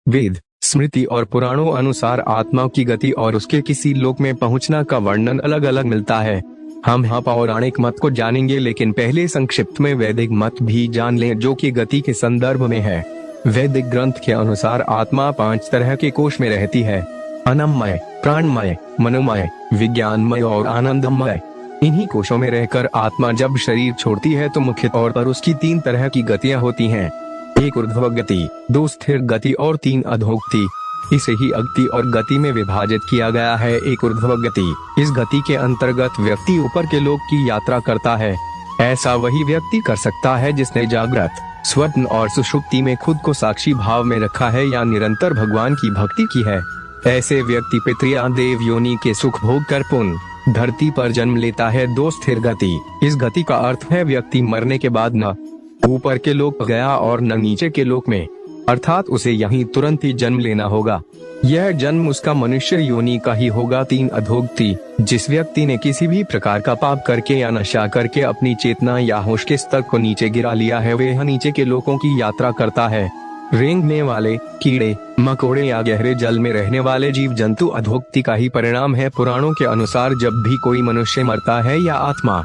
वेद, स्मृति और पुराणों अनुसार आत्मा की गति और उसके किसी लोक में पहुंचना का वर्णन अलग अलग मिलता है। हम यहाँ पौराणिक मत को जानेंगे, लेकिन पहले संक्षिप्त में वैदिक मत भी जान लें, जो कि गति के संदर्भ में है। वैदिक ग्रंथ के अनुसार आत्मा 5 तरह के कोश में रहती है: अन्नमय, प्राणमय, मनोमय, विज्ञानमय और आनंदमय। इन्हीं कोशों में रहकर आत्मा जब शरीर छोड़ती है तो मुख्य तौर पर उसकी 3 तरह की गतियां होती हैं: 1 ऊर्ध्व गति, 2 स्थिर गति और 3 अधोगति। इसे ही अगति और गति में विभाजित किया गया है। 1 ऊर्ध्व गति, इस गति के अंतर्गत व्यक्ति ऊपर के लोक की यात्रा करता है। ऐसा वही व्यक्ति कर सकता है जिसने जागृत, स्वप्न और सुषुप्ति में खुद को साक्षी भाव में रखा है या निरंतर भगवान की भक्ति की है। ऐसे व्यक्ति पितृ देव योनि के सुख भोग कर पुनः धरती पर जन्म लेता है। 2 स्थिर गति, इस गति का अर्थ है व्यक्ति मरने के बाद न ऊपर के लोक गया और न नीचे के लोक में, अर्थात उसे यहीं तुरंत ही जन्म लेना होगा। यह जन्म उसका मनुष्य योनि का ही होगा। 3 अधोगति, जिस व्यक्ति ने किसी भी प्रकार का पाप करके या नशा करके अपनी चेतना या होश के स्तर को नीचे गिरा लिया है, वह नीचे के लोकों की यात्रा करता है। रेंगने वाले कीड़े मकोड़े या गहरे जल में रहने वाले जीव जंतु अधोगति का ही परिणाम है। पुराणों के अनुसार जब भी कोई मनुष्य मरता है या आत्मा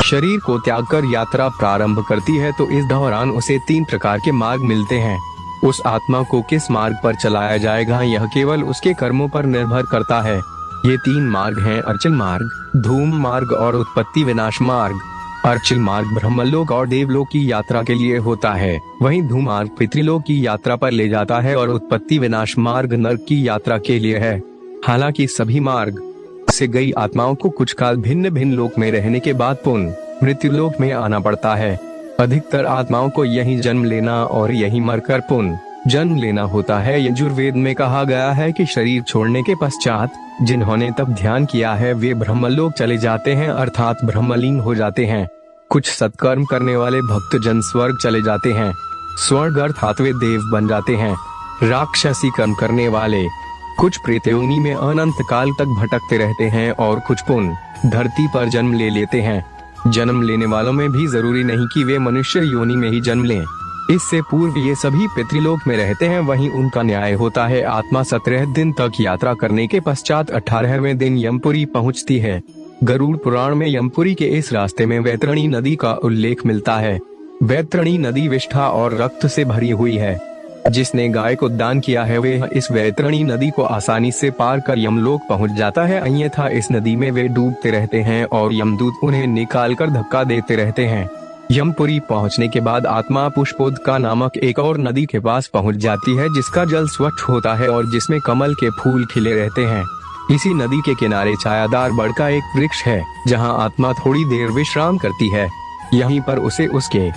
शरीर को त्याग कर यात्रा प्रारंभ करती है तो इस दौरान उसे 3 प्रकार के मार्ग मिलते हैं। उस आत्मा को किस मार्ग पर चलाया जाएगा यह केवल उसके कर्मों पर निर्भर करता है। ये 3 मार्ग हैं: अर्चिल मार्ग, धूम मार्ग और उत्पत्ति विनाश मार्ग। अर्चिल मार्ग ब्रह्मलोक और देवलोक की यात्रा के लिए होता है, वहीं धूम मार्ग पितृलोक की यात्रा पर ले जाता है और उत्पत्ति विनाश मार्ग नरक की यात्रा के लिए है। हालांकि सभी मार्ग से गई आत्माओं को कुछ काल भिन्न भिन्न लोक में रहने के बाद पुनः मृत्युलोक में आना पड़ता है। अधिकतर आत्माओं को यहीं जन्म लेना और यहीं मरकर पुनः जन्म लेना होता है। यजुर्वेद में कहा गया है कि शरीर छोड़ने के पश्चात जिन्होंने तब ध्यान किया है वे ब्रह्मलोक चले जाते हैं, अर्थात ब्रह्मलीन हो जाते हैं। कुछ सत्कर्म करने वाले भक्त जन स्वर्ग चले जाते हैं। स्वर्ग अर्थात वे देव बन जाते हैं। राक्षसी कर्म करने वाले कुछ प्रेत योनि में अनंत काल तक भटकते रहते हैं और कुछ पुनः धरती पर जन्म ले लेते हैं। जन्म लेने वालों में भी जरूरी नहीं कि वे मनुष्य योनि में ही जन्म लें। इससे पूर्व ये सभी पितृलोक में रहते हैं। वहीं उनका न्याय होता है। आत्मा 17 दिन तक यात्रा करने के पश्चात 18वें दिन यमपुरी पहुंचती है। गरुड़ पुराण में यमपुरी के इस रास्ते में वैतरणी नदी का उल्लेख मिलता है। वैतरणी नदी विष्ठा और रक्त से भरी हुई है। जिसने गाय को दान किया है वे इस वैतरणी नदी को आसानी से पार कर यमलोक पहुंच जाता है, अन्यथा इस नदी में वे डूबते रहते हैं और यमदूत उन्हें निकालकर धक्का देते रहते हैं। यमपुरी पहुंचने के बाद आत्मा पुष्पोदका नामक एक और नदी के पास पहुंच जाती है, जिसका जल स्वच्छ होता है और जिसमें कमल के फूल खिले रहते हैं। इसी नदी के किनारे छायादार बड़ का एक वृक्ष है, जहां आत्मा थोड़ी देर विश्राम करती है। यहीं पर उसे उसके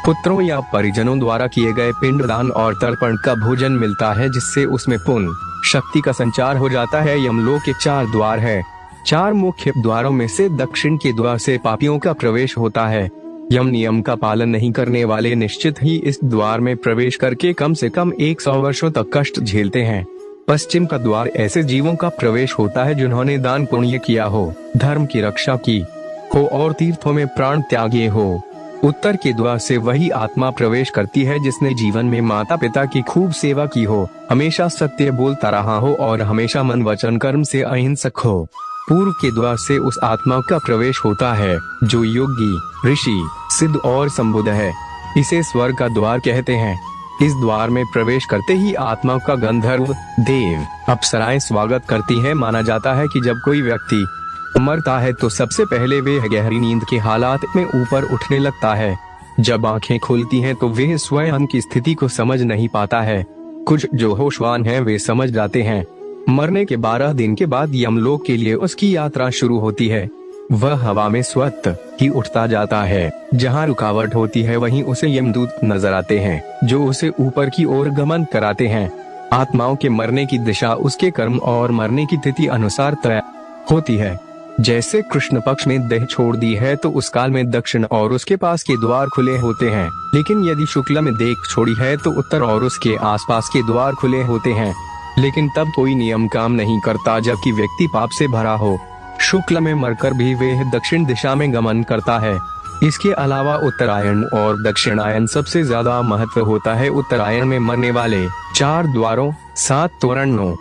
पुत्रों या परिजनों द्वारा किए गए पिंडदान और तर्पण का भोजन मिलता है, जिससे उसमें पुण्य शक्ति का संचार हो जाता है। यमलोक के 4 द्वार है। 4 मुख्य द्वारों में से दक्षिण के द्वार से पापियों का प्रवेश होता है। यम नियम का पालन नहीं करने वाले निश्चित ही इस द्वार में प्रवेश करके कम से कम 100 वर्षों तक कष्ट झेलते हैं। पश्चिम का द्वार ऐसे जीवों का प्रवेश होता है जिन्होंने दान पुण्य किया हो, धर्म की रक्षा की हो और तीर्थों में प्राण त्यागे हो। उत्तर के द्वार से वही आत्मा प्रवेश करती है जिसने जीवन में माता पिता की खूब सेवा की हो, हमेशा सत्य बोलता रहा हो और हमेशा मन वचन कर्म से अहिंसक हो। पूर्व के द्वार से उस आत्मा का प्रवेश होता है जो योगी, ऋषि, सिद्ध और संबुद्ध है। इसे स्वर्ग का द्वार कहते हैं। इस द्वार में प्रवेश करते ही आत्मा का गंधर्व, देव, अप्सराएं स्वागत करती हैं। माना जाता है कि जब कोई व्यक्ति मरता है तो सबसे पहले वे गहरी नींद के हालात में ऊपर उठने लगता है। जब आंखें खुलती हैं तो वे स्वयं की स्थिति को समझ नहीं पाता है। कुछ जो होशवान हैं वे समझ जाते हैं। मरने के 12 दिन के बाद यमलोक के लिए उसकी यात्रा शुरू होती है। वह हवा में स्वतः ही उठता जाता है। जहाँ रुकावट होती है वहीं उसे यमदूत नजर आते हैं, जो उसे ऊपर की ओर गमन कराते हैं। आत्माओं के मरने की दिशा उसके कर्म और मरने की तिथि अनुसार तय होती है। जैसे कृष्ण पक्ष में देह छोड़ दी है तो उस काल में दक्षिण और उसके पास के द्वार खुले होते हैं, लेकिन यदि शुक्ल में देह छोड़ी है तो उत्तर और उसके आसपास के द्वार खुले होते हैं। लेकिन तब कोई नियम काम नहीं करता, जबकि व्यक्ति पाप से भरा हो। शुक्ल में मरकर भी वह दक्षिण दिशा में गमन करता है। इसके अलावा उत्तरायण और दक्षिणायन सबसे ज्यादा महत्व होता है। उत्तरायण में मरने वाले 4 द्वारों, 7 तोरणों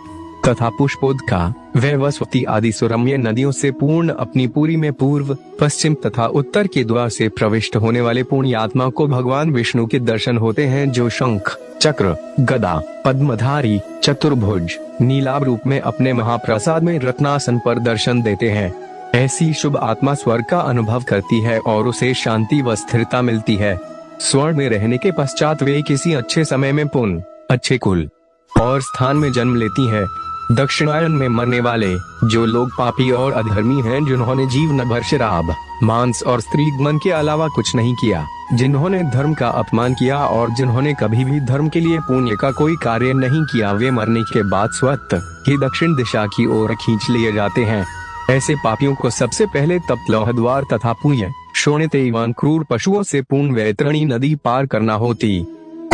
तथा पुष्पोदका, वैवस्वती आदि सुरम्य नदियों से पूर्ण अपनी पुरी में पूर्व, पश्चिम तथा उत्तर के द्वार से प्रविष्ट होने वाले पुण्यात्मा को भगवान विष्णु के दर्शन होते हैं, जो शंख, चक्र, गदा, पद्मधारी, चतुर्भुज, नीलाभ रूप में अपने महाप्रसाद में रत्नासन पर दर्शन देते हैं। ऐसी शुभ आत्मा स्वर्ग का अनुभव करती है और उसे शांति व स्थिरता मिलती है। स्वर्ग में रहने के पश्चात वे किसी अच्छे समय में पुण्य, अच्छे कुल और स्थान में जन्म लेती है। दक्षिणायन में मरने वाले जो लोग पापी और अधर्मी हैं, जिन्होंने जीवन भर शराब, मांस और स्त्रीगमन के अलावा कुछ नहीं किया, जिन्होंने धर्म का अपमान किया और जिन्होंने कभी भी धर्म के लिए पुण्य का कोई कार्य नहीं किया, वे मरने के बाद स्वतः ही दक्षिण दिशा की ओर खींच लिए जाते हैं। ऐसे पापियों को सबसे पहले तप्त लौह द्वार तथा पुण्य, शोणित एवं क्रूर पशुओं से पूर्ण वैतरणी नदी पार करना होती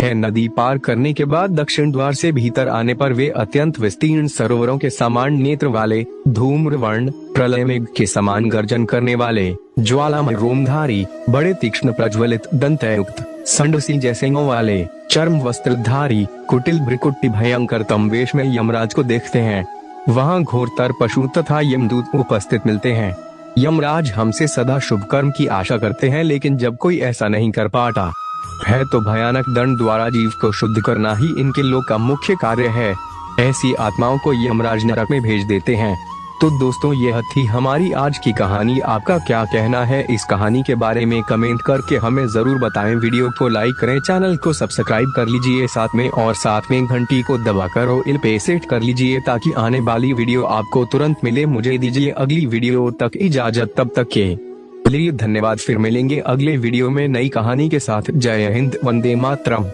है। नदी पार करने के बाद दक्षिण द्वार से भीतर आने पर वे अत्यंत विस्तीर्ण सरोवरों के समान नेत्र वाले, धूम्रवर्ण, प्रलय मेघ के समान गर्जन करने वाले, ज्वालामय रोमधारी, बड़े तीक्ष्ण प्रज्वलित दंतयुक्त, संडसी जैसे वाले, चर्म वस्त्रधारी, कुटिल भ्रिकुटी भयंकर तमवेश में यमराज को देखते हैं। वहाँ घोरतर पशु तथा यमदूत उपस्थित मिलते हैं। यमराज हमसे सदा शुभ कर्म की आशा करते हैं, लेकिन जब कोई ऐसा नहीं कर पाता है तो भयानक दंड द्वारा जीव को शुद्ध करना ही इनके लोक का मुख्य कार्य है। ऐसी आत्माओं को यमराज नरक में भेज देते हैं। तो दोस्तों, यह थी हमारी आज की कहानी। आपका क्या कहना है इस कहानी के बारे में कमेंट करके हमें जरूर बताएं। वीडियो को लाइक करें, चैनल को सब्सक्राइब कर लीजिए, साथ में घंटी को दबाकर ऑल पे सेट कर लीजिए ताकि आने वाली वीडियो आपको तुरंत मिले। मुझे दीजिए अगली वीडियो तक इजाजत, तब तक के लिए धन्यवाद। फिर मिलेंगे अगले वीडियो में नई कहानी के साथ। जय हिंद, वंदे मातरम।